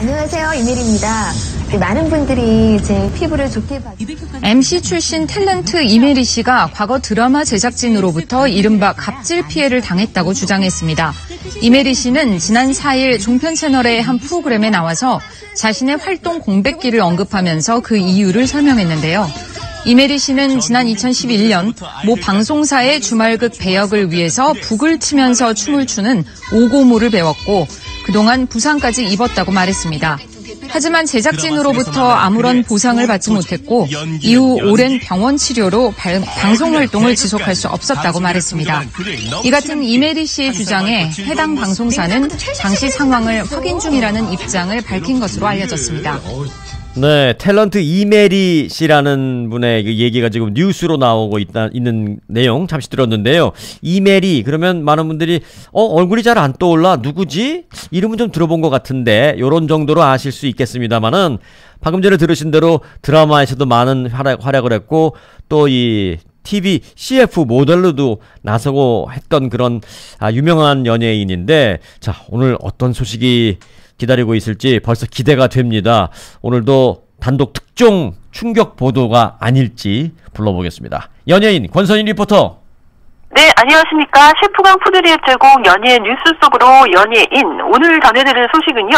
안녕하세요, 이메리입니다. 많은 분들이 제 피부를 좋게 봐. MC 출신 탤런트 이메리 씨가 과거 드라마 제작진으로부터 이른바 갑질 피해를 당했다고 주장했습니다. 이메리 씨는 지난 4일 종편 채널의 한 프로그램에 나와서 자신의 활동 공백기를 언급하면서 그 이유를 설명했는데요. 이메리 씨는 지난 2011년 모 방송사의 주말극 배역을 위해서 북을 치면서 춤을 추는 오고무를 배웠고 그동안 부상까지 입었다고 말했습니다. 하지만 제작진으로부터 아무런 보상을 받지 못했고 이후 오랜 병원 치료로 방송 활동을 지속할 수 없었다고 말했습니다. 이 같은 이메리 씨의 주장에 해당 방송사는 당시 상황을 확인 중이라는 입장을 밝힌 것으로 알려졌습니다. 네, 탤런트 이메리 씨라는 분의 얘기가 지금 뉴스로 나오고 있는 내용 잠시 들었는데요. 이메리, 그러면 많은 분들이 얼굴이 잘 안 떠올라, 누구지? 이름은 좀 들어본 것 같은데 요런 정도로 아실 수 있겠습니다만은 방금 전에 들으신 대로 드라마에서도 많은 활약을 했고 또 이 TV CF 모델로도 나서고 했던 그런 유명한 연예인인데, 자, 오늘 어떤 소식이 기다리고 있을지 벌써 기대가 됩니다. 오늘도 단독 특종 충격 보도가 아닐지 불러보겠습니다. 연예인 권선희 리포터. 네, 안녕하십니까. 셰프강 푸드리의 제공 연예인 뉴스 속으로 연예인. 오늘 전해드릴 소식은요,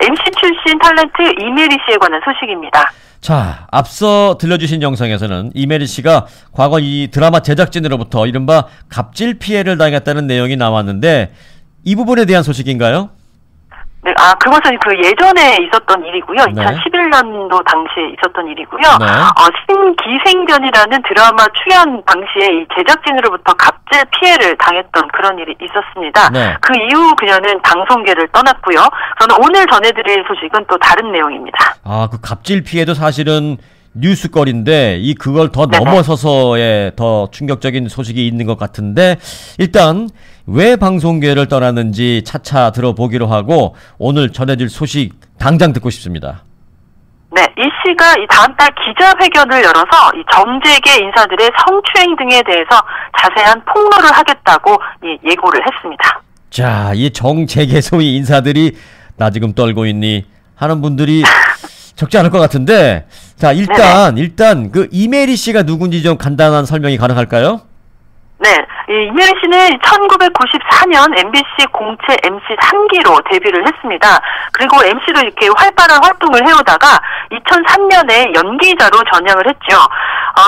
MC 출신 탤런트 이메리 씨에 관한 소식입니다. 자, 앞서 들려주신 영상에서는 이메리 씨가 과거 이 드라마 제작진으로부터 이른바 갑질 피해를 당했다는 내용이 나왔는데 이 부분에 대한 소식인가요? 네, 그것은 그 예전에 있었던 일이고요. 2011년도 당시에 있었던 일이고요. 네. 신기생변이라는 드라마 출연 당시에 이 제작진으로부터 갑질 피해를 당했던 그런 일이 있었습니다. 네. 그 이후 그녀는 방송계를 떠났고요. 저는 오늘 전해드릴 소식은 또 다른 내용입니다. 그 갑질 피해도 사실은 뉴스거리인데 그걸 더 넘어서서의 더 충격적인 소식이 있는 것 같은데, 일단 왜 방송계를 떠났는지 차차 들어보기로 하고 오늘 전해질 소식 당장 듣고 싶습니다. 네, 이 씨가 이 다음 달 기자회견을 열어서 이 정재계 인사들의 성추행 등에 대해서 자세한 폭로를 하겠다고 예고를 했습니다. 자, 이 정재계 소위 인사들이 나 지금 떨고 있니 하는 분들이 적지 않을 것 같은데, 자, 일단 그 이메리 씨가 누군지 좀 간단한 설명이 가능할까요? 네, 이메리 씨는 1994년 MBC 공채 MC 3기로 데뷔를 했습니다. 그리고 MC도 이렇게 활발한 활동을 해오다가 2003년에 연기자로 전향을 했죠.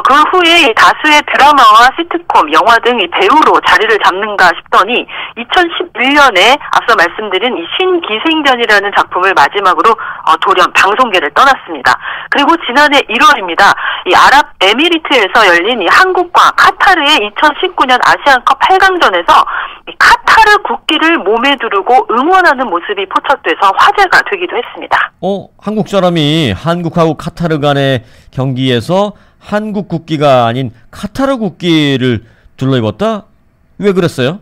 그 후에 다수의 드라마와 시트콤, 영화 등 배우로 자리를 잡는가 싶더니 2011년에 앞서 말씀드린 이 신기생변이라는 작품을 마지막으로 돌연 방송계를 떠났습니다. 그리고 지난해 1월입니다. 이 아랍에미리트에서 열린 이 한국과 카타르의 2019년 아시안컵 8강전에서 이 카타르 국기를 몸에 두르고 응원하는 모습이 포착돼서 화제가 되기도 했습니다. 한국 사람이 한국하고 카타르 간의 경기에서 한국 국기가 아닌 카타르 국기를 둘러입었다? 왜 그랬어요?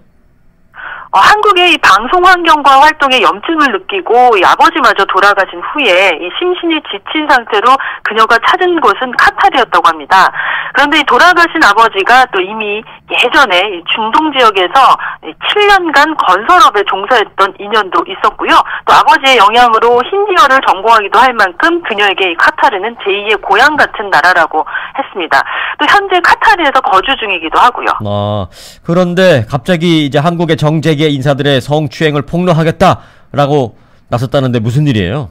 한국의 이 방송 환경과 활동에 염증을 느끼고 이 아버지마저 돌아가신 후에 이 심신이 지친 상태로 그녀가 찾은 곳은 카타르였다고 합니다. 그런데 이 돌아가신 아버지가 또 이미 예전에 이 중동 지역에서 7년간 건설업에 종사했던 인연도 있었고요. 또 아버지의 영향으로 힌디어를 전공하기도 할 만큼 그녀에게 이 카타르는 제2의 고향 같은 나라라고 했습니다. 또 현재 카타르에서 거주 중이기도 하고요. 그런데 갑자기 이제 한국의 정재계 인사들의 성추행을 폭로하겠다라고 나섰다는데 무슨 일이에요?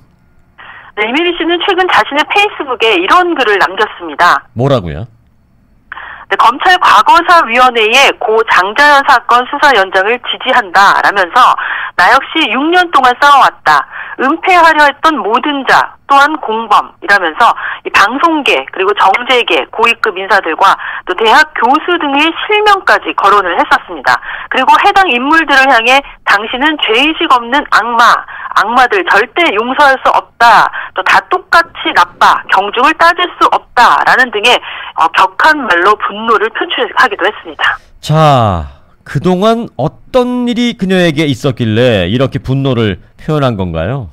네, 이메리 씨는 최근 자신의 페이스북에 이런 글을 남겼습니다. 뭐라고요? 네, 검찰 과거사위원회의 고 장자연 사건 수사 연장을 지지한다 라면서 나 역시 6년 동안 싸워왔다. 은폐하려 했던 모든 자 또한 공범이라면서 이 방송계 그리고 정재계 고위급 인사들과 또 대학 교수 등의 실명까지 거론을 했었습니다. 그리고 해당 인물들을 향해 당신은 죄의식 없는 악마들 절대 용서할 수 없다. 또 다 똑같이 나빠. 경중을 따질 수 없다라는 등의 격한 말로 분노를 표출하기도 했습니다. 자, 그동안 어떤 일이 그녀에게 있었길래 이렇게 분노를 표현한 건가요?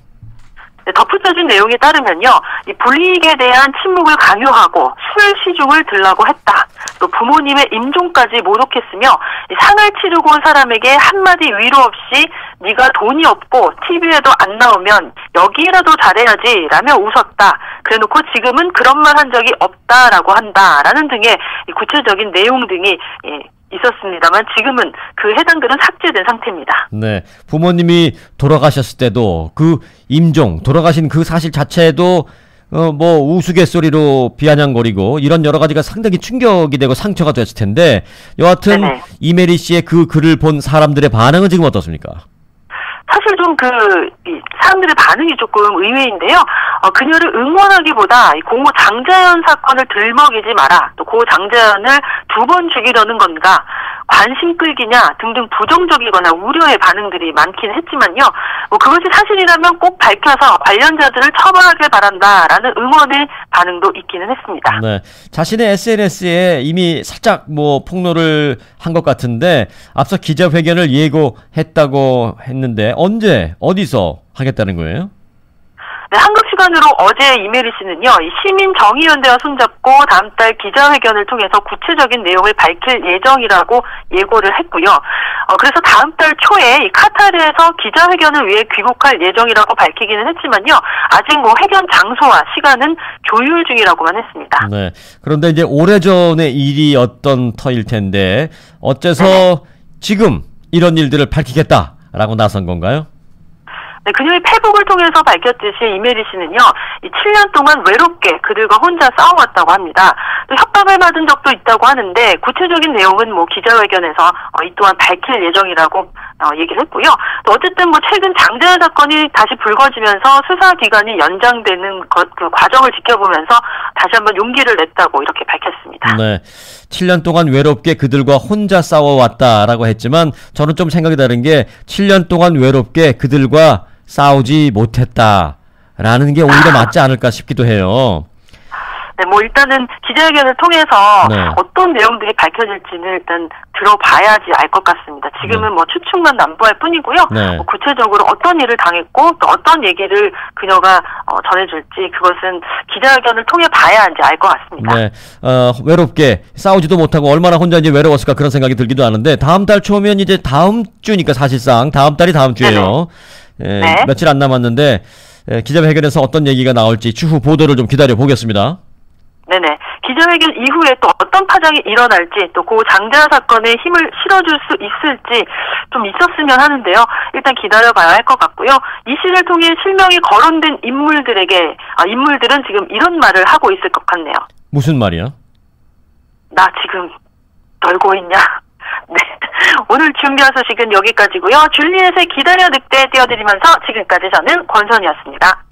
네, 덧붙여 밝혀진 내용에 따르면요, 이 불이익에 대한 침묵을 강요하고 술 시중을 들라고 했다. 또 부모님의 임종까지 모독했으며 상을 치르고 온 사람에게 한마디 위로 없이 네가 돈이 없고 TV에도 안 나오면 여기라도 잘해야지 라며 웃었다. 그래놓고 지금은 그런 말 한 적이 없다라고 한다라는 등의 구체적인 내용 등이 있었습니다만 지금은 그 해당글은 삭제된 상태입니다. 네, 부모님이 돌아가셨을 때도 그 임종, 돌아가신 그 사실 자체도 뭐 우스갯소리로 비아냥거리고 이런 여러 가지가 상당히 충격이 되고 상처가 됐을 텐데 여하튼 네네. 이메리 씨의 그 글을 본 사람들의 반응은 지금 어떻습니까? 사실 좀 사람들의 반응이 조금 의외인데요. 그녀를 응원하기보다 이 고모 장자연 사건을 들먹이지 마라. 또 고 장자연을 2번 죽이려는 건가. 관심 끌기냐 등등 부정적이거나 우려의 반응들이 많긴 했지만요. 그것이 사실이라면 꼭 밝혀서 관련자들을 처벌하길 바란다라는 응원의 반응도 있기는 했습니다. 네, 자신의 SNS에 이미 살짝 뭐 폭로를 한 것 같은데 앞서 기자회견을 예고했다고 했는데 언제 어디서 하겠다는 거예요? 네, 한국 시간으로 어제 이메리 씨는요, 이 시민정의연대와 손잡고 다음 달 기자회견을 통해서 구체적인 내용을 밝힐 예정이라고 예고를 했고요. 그래서 다음 달 초에 이 카타르에서 기자회견을 위해 귀국할 예정이라고 밝히기는 했지만요, 아직 뭐 회견 장소와 시간은 조율 중이라고만 했습니다. 네, 그런데 이제 오래전의 일이었던 터일 텐데 어째서 지금 이런 일들을 밝히겠다라고 나선 건가요? 네, 그녀의 페북을 통해서 밝혔듯이 이메리 씨는요, 이 7년 동안 외롭게 그들과 혼자 싸워왔다고 합니다. 또 협박을 받은 적도 있다고 하는데 구체적인 내용은 뭐 기자회견에서 이 또한 밝힐 예정이라고 얘기를 했고요. 또 어쨌든 뭐 최근 장자연 사건이 다시 불거지면서 수사 기간이 연장되는 그 과정을 지켜보면서 다시 한번 용기를 냈다고 이렇게 밝혔습니다. 네, 7년 동안 외롭게 그들과 혼자 싸워왔다라고 했지만 저는 좀 생각이 다른 게 7년 동안 외롭게 그들과 싸우지 못했다라는 게 오히려 맞지 않을까 싶기도 해요. 네, 뭐 일단은 기자회견을 통해서 네. 어떤 내용들이 밝혀질지는 일단 들어봐야지 알 것 같습니다. 지금은 뭐 추측만 남부할 뿐이고요. 네. 뭐 구체적으로 어떤 일을 당했고 또 어떤 얘기를 그녀가 전해줄지 그것은 기자회견을 통해 봐야 이제 알 것 같습니다. 네, 외롭게 싸우지도 못하고 얼마나 혼자 이제 외로웠을까 그런 생각이 들기도 하는데 다음 달 초면 이제 다음 주니까 사실상 다음 달이 다음 주예요. 네. 며칠 안 남았는데 기자회견에서 어떤 얘기가 나올지 추후 보도를 좀 기다려 보겠습니다. 네네. 기자회견 이후에 또 어떤 파장이 일어날지 또 그 장자 사건에 힘을 실어줄 수 있을지 좀 있었으면 하는데요. 일단 기다려봐야 할 것 같고요. 이 시를 통해 실명이 거론된 인물들은 지금 이런 말을 하고 있을 것 같네요. 무슨 말이야? 나 지금 놀고 있냐? 네. 오늘 준비한 소식은 여기까지고요. 줄리엣의 기다려 늑대 띄워드리면서 지금까지 저는 권선이었습니다.